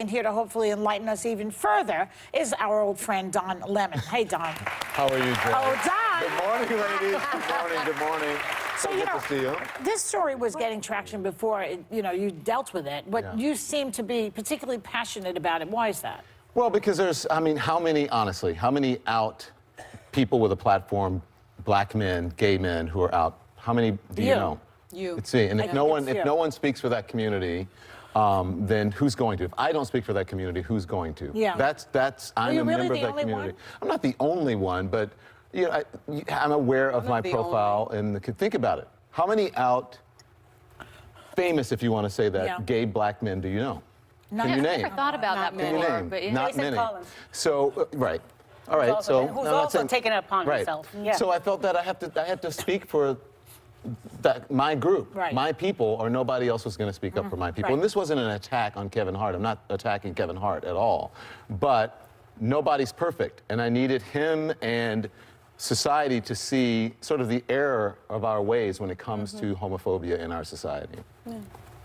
And here to hopefully enlighten us even further is our old friend Don Lemon. Hey, Don. How are you, Joe? Oh, Don. Good morning, ladies. Good morning. Good morning. So, good to see you. This story was getting traction before, you dealt with it, but you seem to be particularly passionate about it. Why is that? Well, because there's, how many out people with a platform, black men, gay men who are out, how many do you know? You. Let's see. And if no one speaks for that community, then who's going to? If I don't speak for that community, who's going to? Yeah. I'm a member of that community. I'm not the only one, but I'm aware of my profile and think about it. How many famous, if you want to say that, gay black men do you know? Can you name? I thought about that before, but not many. Collins. So right. All right. So who's also taken it upon himself. Yeah. So I felt that I have to speak for my group, my people, or nobody else was going to speak up for my people. And this wasn't an attack on Kevin Hart. I'm not attacking Kevin Hart at all. But nobody's perfect. And I needed him and society to see sort of the error of our ways when it comes to homophobia in our society.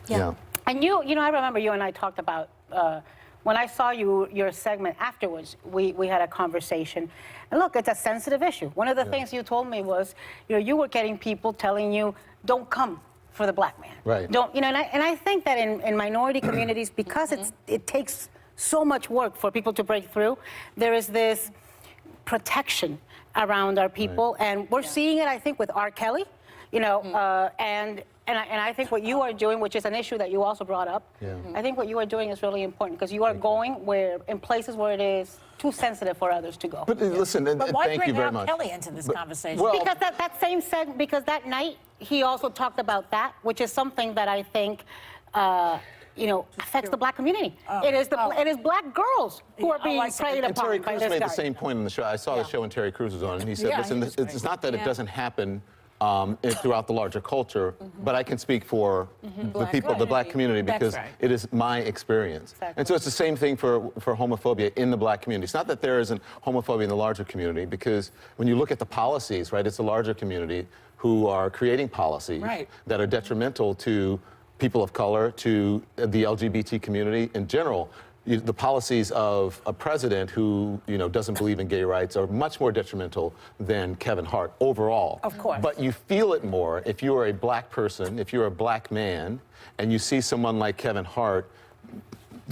Yeah. And I remember you and I talked about, when I saw your segment afterwards, we had a conversation. And look, it's a sensitive issue. One of the things you told me was, you were getting people telling you, don't come for the black man. Right. Don't, and I think that in minority communities, because it takes so much work for people to break through, there is this protection around our people. And we're seeing it, I think, with R. Kelly, and I think what you are doing, which is an issue that you also brought up, I think what you are doing is really important because you are going in places where it is too sensitive for others to go. But listen, but why thank you very bring much. Kelly into this conversation? Well, because that same segment, because that night he also talked about that, which is something that I think affects the black community. It is black girls who are being preyed upon. Terry by Crews this made guy. the same point in the show. I saw the show and Terry Crews was on, and he said, listen, it's not that it doesn't happen throughout the larger culture, but I can speak for the people, the black community, because it is my experience. Exactly. And so it's the same thing for homophobia in the black community. It's not that there isn't homophobia in the larger community, because when you look at the policies, it's the larger community who are creating policies that are detrimental to people of color, to the LGBT community in general. The policies of a president who, doesn't believe in gay rights are much more detrimental than Kevin Hart overall. Of course. But you feel it more if you are a black person, if you're a black man, and you see someone like Kevin Hart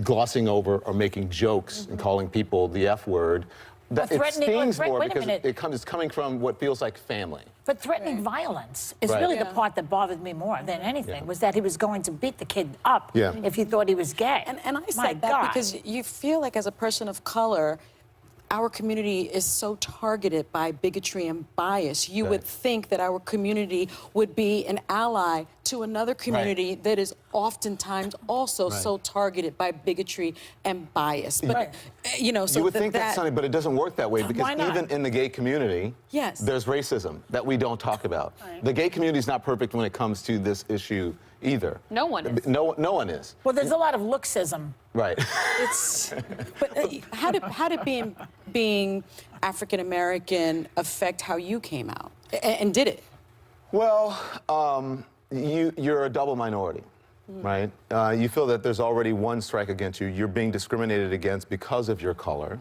glossing over or making jokes and calling people the F word. It stings more because it's coming from what feels like family. But threatening violence is really the part that bothered me more than anything, was that he was going to beat the kid up if he thought he was gay. And I said that because you feel like as a person of color, our community is so targeted by bigotry and bias. You would think that our community would be an ally to another community that is oftentimes also so targeted by bigotry and bias. But, so you would think that's something, but it doesn't work that way, because even in the gay community, there's racism that we don't talk about. The gay community is not perfect when it comes to this issue either. No one is. No one is. Well, there's a lot of looksism. Right. But how did being African American affect how you came out, and did it? Well, you're a double minority, right? You feel that there's already one strike against you. You're being discriminated against because of your color,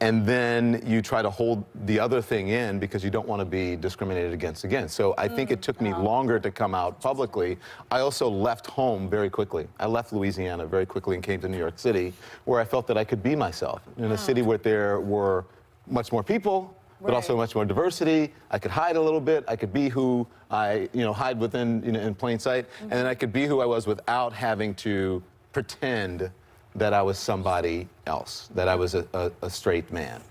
and then you try to hold the other thing in because you don't want to be discriminated against again. So I think it took me longer to come out publicly. I also left home very quickly. I left Louisiana very quickly and came to New York City, where I felt that I could be myself in a city where there were much more people, but also much more diversity. I could hide a little bit. I could be who I, hide within, in plain sight. And then I could be who I was without having to pretend that I was somebody else, that I was a straight man.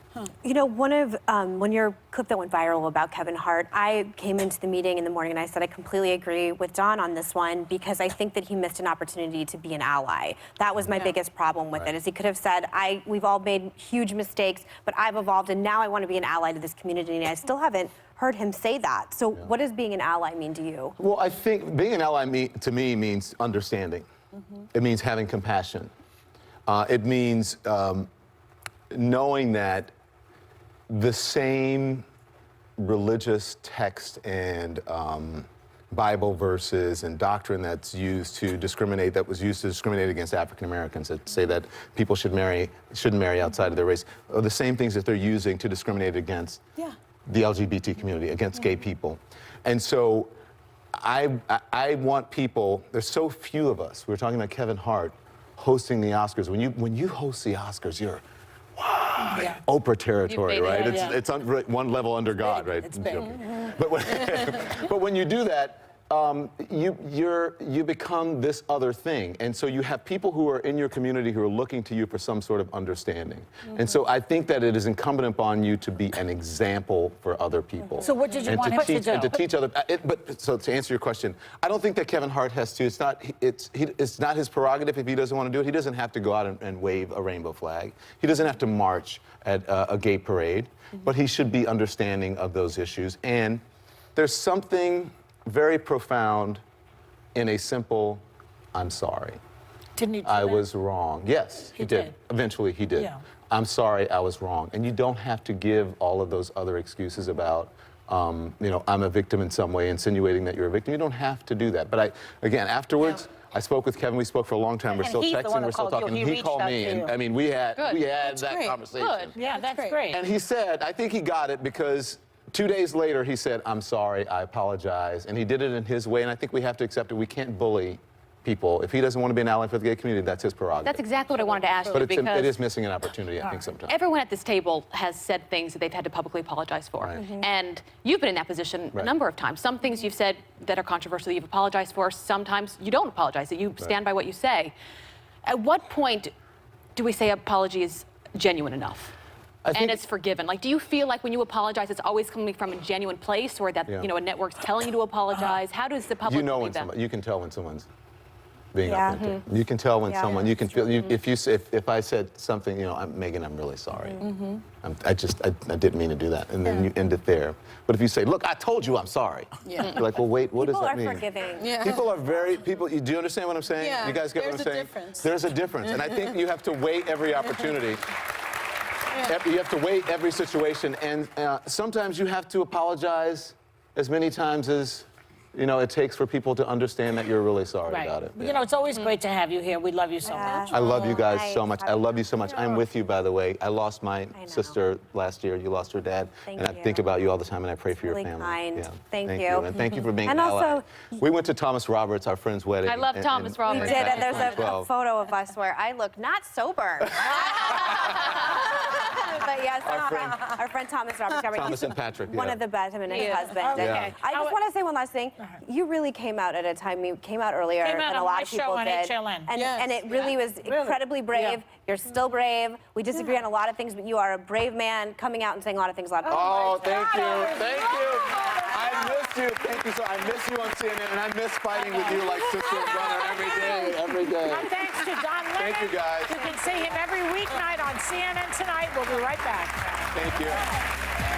When your clip that went viral about Kevin Hart, I came into the meeting in the morning and I said I completely agree with Don on this one, because I think that he missed an opportunity to be an ally. That was my biggest problem with it, is he could have said, we've all made huge mistakes, but I've evolved and now I want to be an ally to this community, and I still haven't heard him say that. So what does being an ally mean to you? Well, I think being an ally to me means understanding. It means having compassion. It means knowing that the same religious text and Bible verses and doctrine that's used to discriminate, that was used to discriminate against African Americans, that say that people shouldn't marry outside of their race, are the same things that they're using to discriminate against the LGBT community, against gay people. And so I want people, there's so few of us, we were talking about Kevin Hart hosting the Oscars. When you host the Oscars, you're Oprah territory, right? It's one level under God, right? It's big. But when you do that, you become this other thing. And so you have people who are in your community who are looking to you for some sort of understanding. And so I think that it is incumbent upon you to be an example for other people. So what did you want him to do? And to teach other, so to answer your question, I don't think that Kevin Hart has to, it's not his prerogative if he doesn't want to do it. He doesn't have to go out and wave a rainbow flag. He doesn't have to march at a gay parade, but he should be understanding of those issues. And there's something very profound in a simple, I'm sorry. Didn't he do I that? was wrong. Yes, he did. Eventually he did. Yeah. I'm sorry, I was wrong. And you don't have to give all of those other excuses about, I'm a victim in some way, insinuating that you're a victim. You don't have to do that. But again, afterwards, I spoke with Kevin. We spoke for a long time. We're still he's the one texting. We're that still called you. talking. He called reached me, out to and you. I mean, we had that That's conversation. great. Yeah, that's great. And he said, I think he got it because 2 days later he said, I'm sorry, I apologize. And he did it in his way, and I think we have to accept it. We can't bully people. If he doesn't want to be an ally for the gay community, that's his prerogative. That's exactly what I wanted to ask you, But because it is missing an opportunity, I think, sometimes. everyone at this table has said things that they've had to publicly apologize for. Right. And you've been in that position a Right. number of times. Some things you've said that are controversial that you've apologized for. Sometimes you don't apologize, that you stand by what you say. At what point do we say apology is genuine enough? And it's forgiven. Like, do you feel like when you apologize, it's always coming from a genuine place, or that a network's telling you to apologize? How does the public believe that? You can tell when someone's being authentic. You can tell when someone, you can feel, if I said something, Megan, I'm really sorry. I didn't mean to do that. And then you end it there. But if you say, look, I told you I'm sorry. You're like, well, wait, what does that mean? People are forgiving. People are do you understand what I'm saying? Yeah, You guys get what I'm saying? difference. There's a difference. And I think you have to weigh every opportunity. You have to weigh every situation. And sometimes you have to apologize as many times as it takes for people to understand that you're really sorry about it. It's always great to have you here. We love you so much. I love you guys Nice. so much. I love you so much. I'm with you, by the way. I lost my sister last year. You lost her dad. Thank and I you. think about you all the time, and I pray for your really family. kind. Yeah. Thank you. And thank you for being And an ally. also- We went to Thomas Roberts, our friend's wedding. I love Thomas Roberts. We did, and there's a 2012. photo of us where I look not sober. But yes, our friend Thomas Roberts. Thomas and Patrick, One yeah. of the best, him and his Yeah. husband. Okay. And I just want to say one last thing. You really came out at a time, you came out earlier Came out than a on lot my of people show on did. HLN. And it really was incredibly brave. Yeah. You're still brave. We disagree on a lot of things, but you are a brave man coming out and saying a lot of things a lot of people. Oh, thank you. Thank you. I miss you. Thank you. So I miss you on CNN, and I miss fighting with you like sister and brother every day, every day. And thanks to Don Lemon. Thank you, guys. You can see him every weeknight on CNN Tonight. We'll be right back. Thank you.